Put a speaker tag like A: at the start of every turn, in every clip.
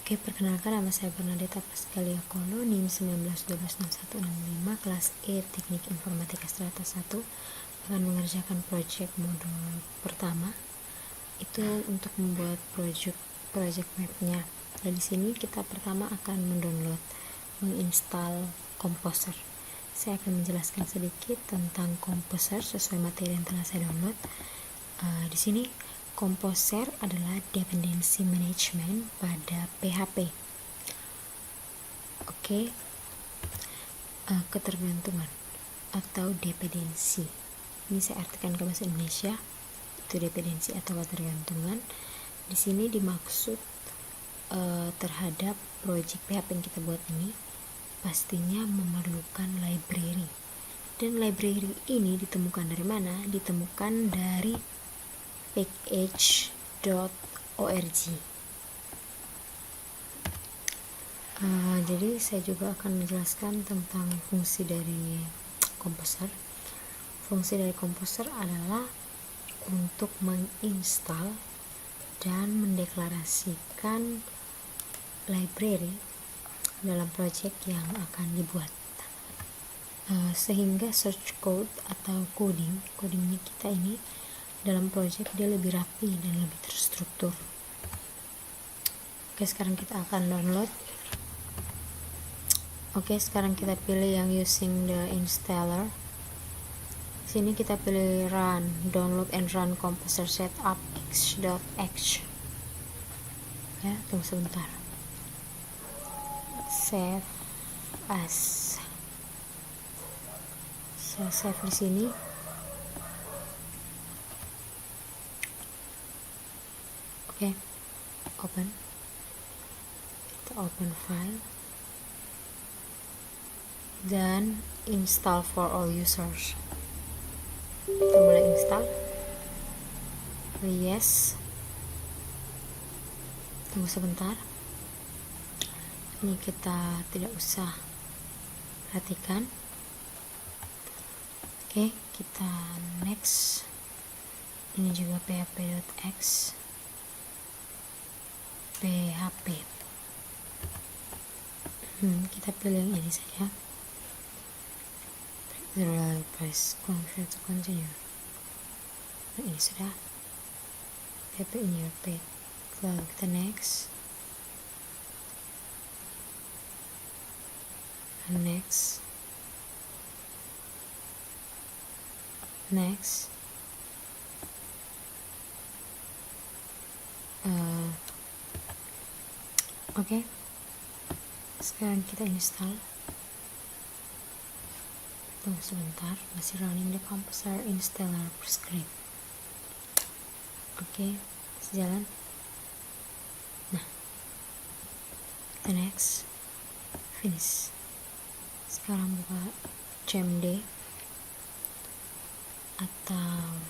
A: Oke, perkenalkan nama saya Bernadetta Pascaliakolo, NIM 19126165, kelas E Teknik Informatika Strata 1, akan mengerjakan proyek modul pertama. Itu untuk membuat project mapnya. Dan di sini kita pertama akan menginstal Composer. Saya akan menjelaskan sedikit tentang Composer sesuai materi yang telah saya download. Di sini Composer adalah dependency management pada PHP. Oke, ketergantungan atau dependensi. Ini saya artikan ke bahasa Indonesia. Itu dependensi atau ketergantungan. Di sini dimaksud terhadap project PHP yang kita buat ini pastinya memerlukan library. Dan library ini ditemukan dari mana? Ditemukan dari package.org. Jadi saya juga akan menjelaskan tentang fungsi dari Composer. Fungsi dari Composer adalah untuk menginstal dan mendeklarasikan library dalam project yang akan dibuat, sehingga search code atau codingnya kita ini dalam project dia lebih rapi dan lebih terstruktur. Oke, sekarang kita akan download. Oke, sekarang kita pilih yang using the installer. Sini kita pilih run, download and run Composer setup x.h. Ya, tunggu sebentar. Save as. Saya save di sini. Oke, open. Kita open file dan install for all users. Kita mulai install. Yes. Tunggu sebentar. Ini kita tidak usah perhatikan. Oke, kita next. Ini juga php.x. PHP. Kita pilih yang ini saja. Press confirm to continue. Nah, ini sudah. PHP in your page. Lalu kita next. Next. Oke. Sekarang kita install. Tunggu sebentar, masih running the Composer installer script. Oke, sejalan. Nah, the next, finish. Sekarang buka cmd atau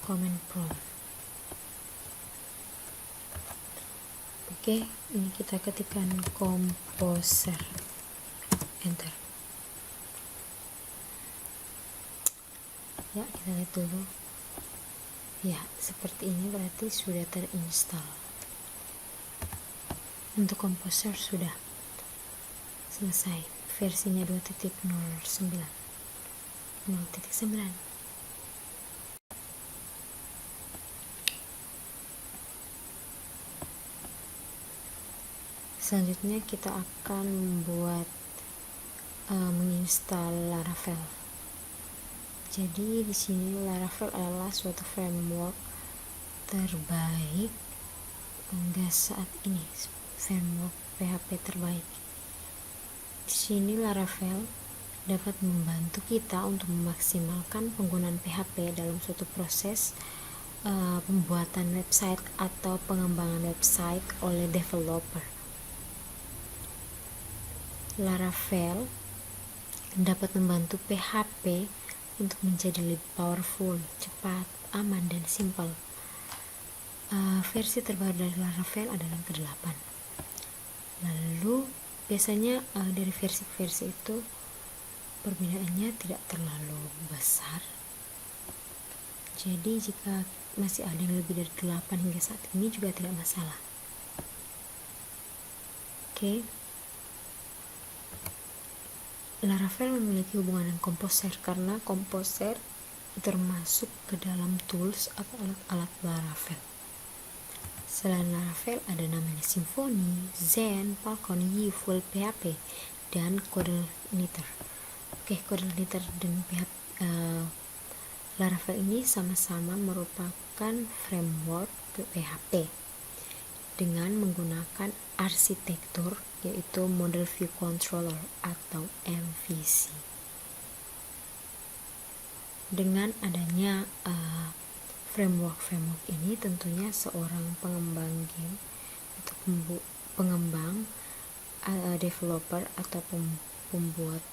A: command prompt. Oke, ini kita ketikkan Composer, enter. Ya, kita lihat dulu. Ya, seperti ini berarti sudah terinstall. Untuk Composer sudah selesai. Versinya 2.09. Selanjutnya kita akan membuat menginstal Laravel. Jadi di sini Laravel adalah suatu framework terbaik hingga saat ini, framework PHP terbaik. Di sini Laravel dapat membantu kita untuk memaksimalkan penggunaan PHP dalam suatu proses pembuatan website atau pengembangan website oleh developer. Laravel dapat membantu PHP untuk menjadi lebih powerful, cepat, aman, dan simpel. Versi terbaru dari Laravel adalah ke-8. Lalu biasanya dari versi-versi itu perbedaannya tidak terlalu besar. Jadi jika masih ada yang lebih dari 8 hingga saat ini juga tidak masalah. Oke. Laravel memiliki hubungan dengan Composer karena Composer termasuk ke dalam tools atau alat-alat Laravel. Selain Laravel ada namanya Symfony, Zen, Falcon, Full PHP, dan CodeIgniter. Oke, CodeIgniter dan Laravel ini sama-sama merupakan framework PHP dengan menggunakan arsitektur yaitu Model View Controller atau MVC. Dengan adanya framework ini tentunya seorang pengembang game atau pengembang developer atau pembuat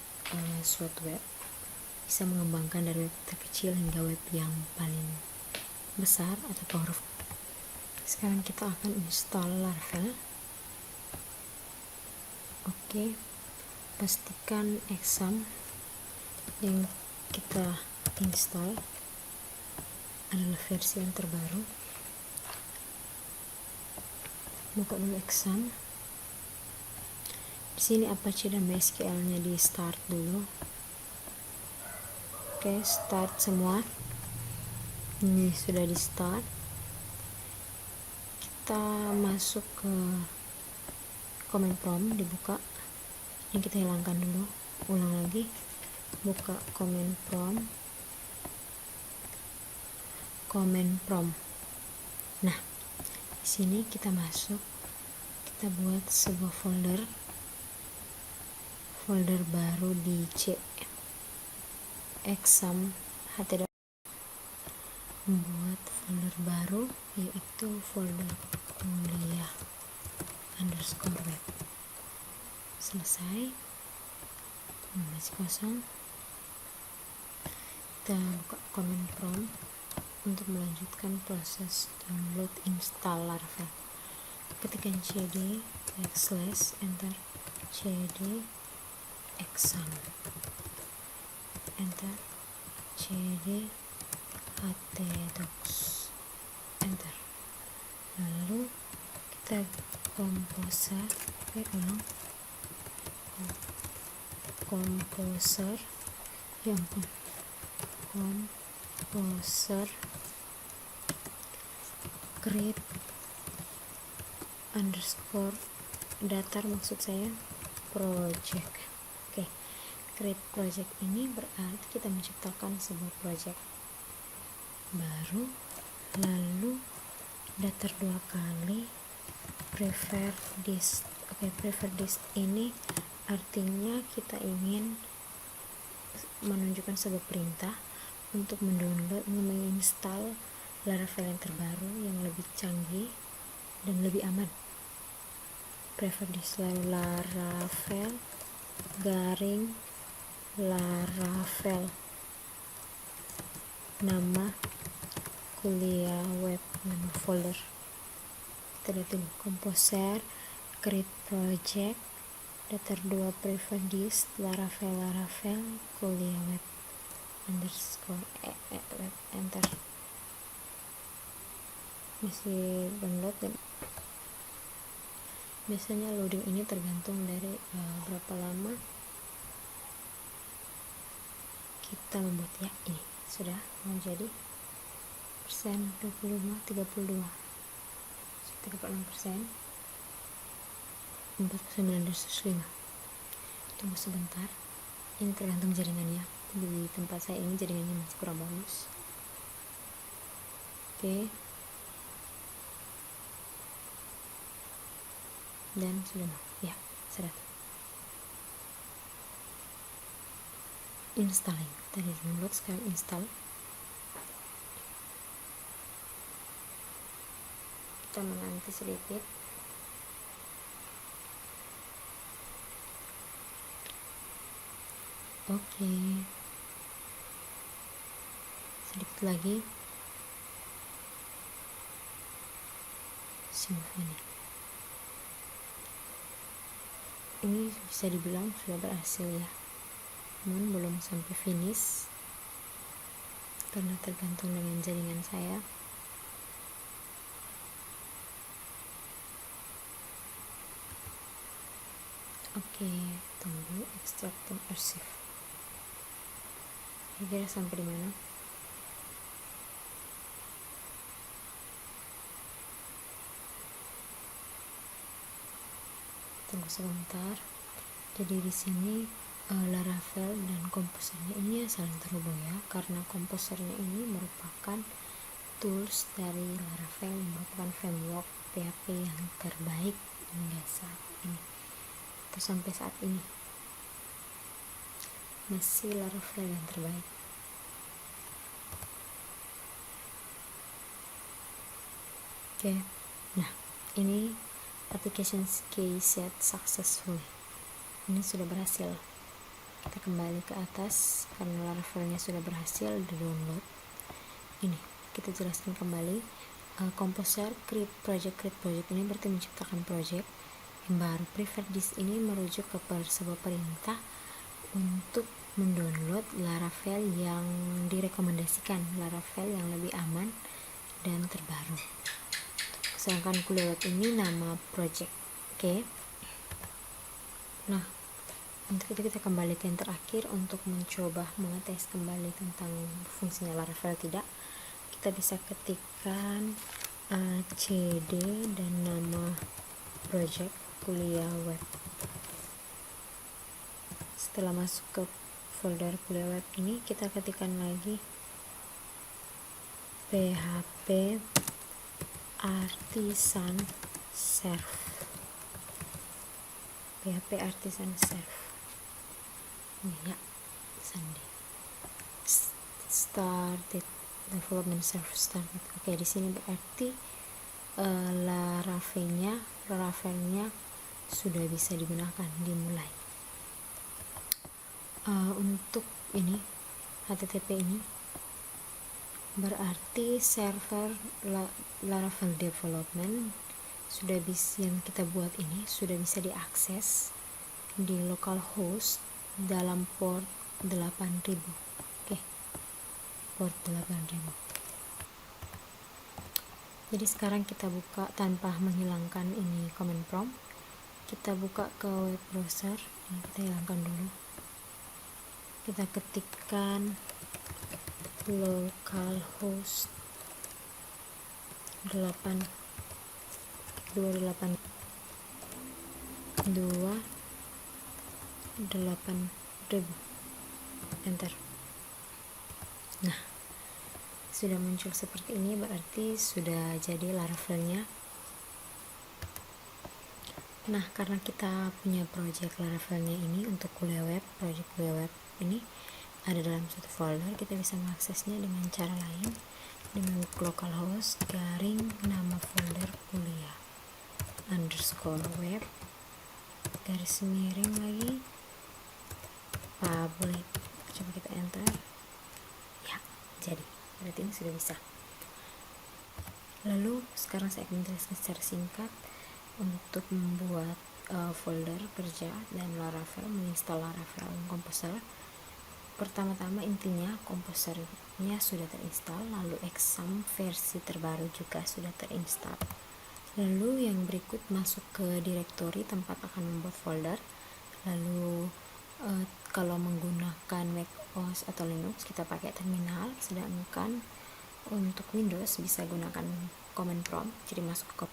A: suatu web bisa mengembangkan dari web terkecil hingga web yang paling besar atau powerful. Sekarang kita akan install Laravel. Oke, pastikan exam yang kita install adalah versi yang terbaru. Buka dulu exam. Di sini Apache dan MySQL-nya di start dulu. Oke, start semua. Ini sudah di start. Kita masuk ke command prompt, dibuka. Ini kita hilangkan dulu. Ulang lagi. Buka command prompt. Nah, di sini kita masuk. Kita buat sebuah folder baru di C exam htdoc. Membuat folder baru yaitu folder kuliah _web. Selesai. Masih kosong. Kita buka command prompt untuk melanjutkan proses download install Laravel. Ketikkan cd / enter cd exam, enter cd htdocs, enter. Lalu kita Composer, Composer create _datar maksud saya project. Oke, create project ini berarti kita menciptakan sebuah project baru, lalu datar 2 kali prefer this. Oke, prefer this ini artinya kita ingin menunjukkan sebuah perintah untuk mendownload, menginstal Laravel yang terbaru yang lebih canggih dan lebih aman. Prefer this, lalu Laravel nama kuliah web, nama folder. Kita lihat dulu, Composer create project datar 2 prefer this Laravel kuliah web web, enter. Masih download dan biasanya loading ini tergantung dari berapa lama kita membuat. Ya, ini sudah mau jadi persen 25, 32, 36%, 4905. Tunggu sebentar, ini tergantung jaringannya. Di tempat saya ini jaringannya masih kurang bagus. Oke, dan sudah mau ya, sudah installing. Tadi download, sekarang install. Kita menanti sedikit. Oke, sedikit lagi. Symfony ini bisa dibilang sudah berhasil ya, namun belum sampai finish karena tergantung dengan jaringan saya. Oke, tunggu extracting archive. Kira sampai di mana? Tunggu sebentar. Jadi di sini Laravel dan komposernya ini saling terhubung ya, karena komposernya ini merupakan tools dari Laravel yang merupakan framework PHP yang terbaik hingga saat ini atau sampai saat ini masih Laravel yang terbaik. Oke, nah ini application key set successfully, ini sudah berhasil. Kita kembali ke atas karena Laravelnya sudah berhasil di download. Ini kita jelaskan kembali. Composer create project ini berarti menciptakan project yang baru. Preferred disk ini merujuk ke sebuah perintah untuk mendownload Laravel yang direkomendasikan, Laravel yang lebih aman dan terbaru. Sedangkan Kuleweb ini nama project. Oke. Nah, untuk itu kita kembali ke yang terakhir untuk mencoba mengetes kembali tentang fungsinya Laravel tidak. Kita bisa ketikkan cd dan nama project kuliah web. Setelah masuk ke folder kuliah web ini, kita ketikkan lagi php artisan serve. PHP artisan serve. Ini ya, Sunday. Started development serve started. Oke, di sini berarti Laravelnya sudah bisa digunakan, dimulai. Untuk ini HTTP ini berarti server Laravel development sudah bisa, yang kita buat ini sudah bisa diakses di localhost dalam port 8000. Oke, port 8000. Jadi sekarang kita buka tanpa menghilangkan ini command prompt. Kita buka ke web browser. Ini kita hilangkan dulu. Kita ketikkan localhost 28000. Enter. Nah, sudah muncul seperti ini, berarti sudah jadi Laravelnya. Nah, karena kita punya project Laravelnya ini untuk kuliah web, project kuliah web ini ada dalam satu folder, kita bisa mengaksesnya dengan cara lain, dengan localhost garing nama folder kuliah _web garis miring lagi public. Coba kita enter. Ya, jadi berarti ini sudah bisa. Lalu sekarang saya akan menjelaskan secara singkat untuk membuat folder kerja dan Laravel, menginstal Laravel Composer. Pertama-tama intinya komposernya sudah terinstall, lalu exam versi terbaru juga sudah terinstall. Lalu yang berikut masuk ke direktori tempat akan membuat folder. Lalu kalau menggunakan Mac OS atau Linux kita pakai terminal, sedangkan untuk Windows bisa gunakan command prompt, jadi masuk ke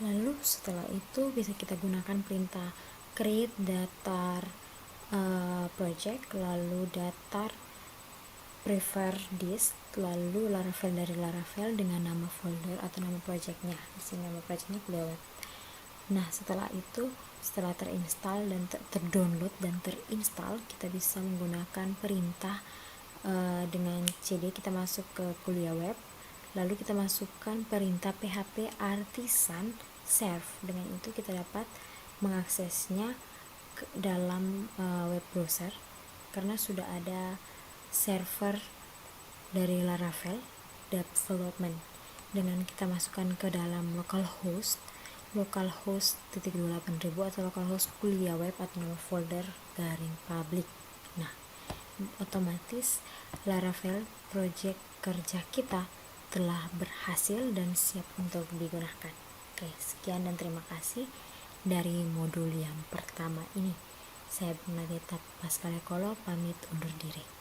A: lalu setelah itu bisa kita gunakan perintah create datar project, lalu datar prefer disk, lalu Laravel dari Laravel dengan nama folder atau nama projectnya. Di sini nama projectnya kuliah web. Nah, setelah itu, setelah terinstall dan terdownload dan terinstall, kita bisa menggunakan perintah dengan cd. Kita masuk ke kuliah web, lalu kita masukkan perintah php artisan serve. Dengan itu kita dapat mengaksesnya dalam web browser karena sudah ada server dari Laravel development. Dengan kita masukkan ke dalam localhost 28000 atau localhost kuliah web atau nama folder garing public. Nah, otomatis Laravel project kerja kita telah berhasil dan siap untuk digunakan. Oke, sekian dan terima kasih. dari modul yang pertama ini. Saya Bernadetta Pascale Kolo pamit undur diri.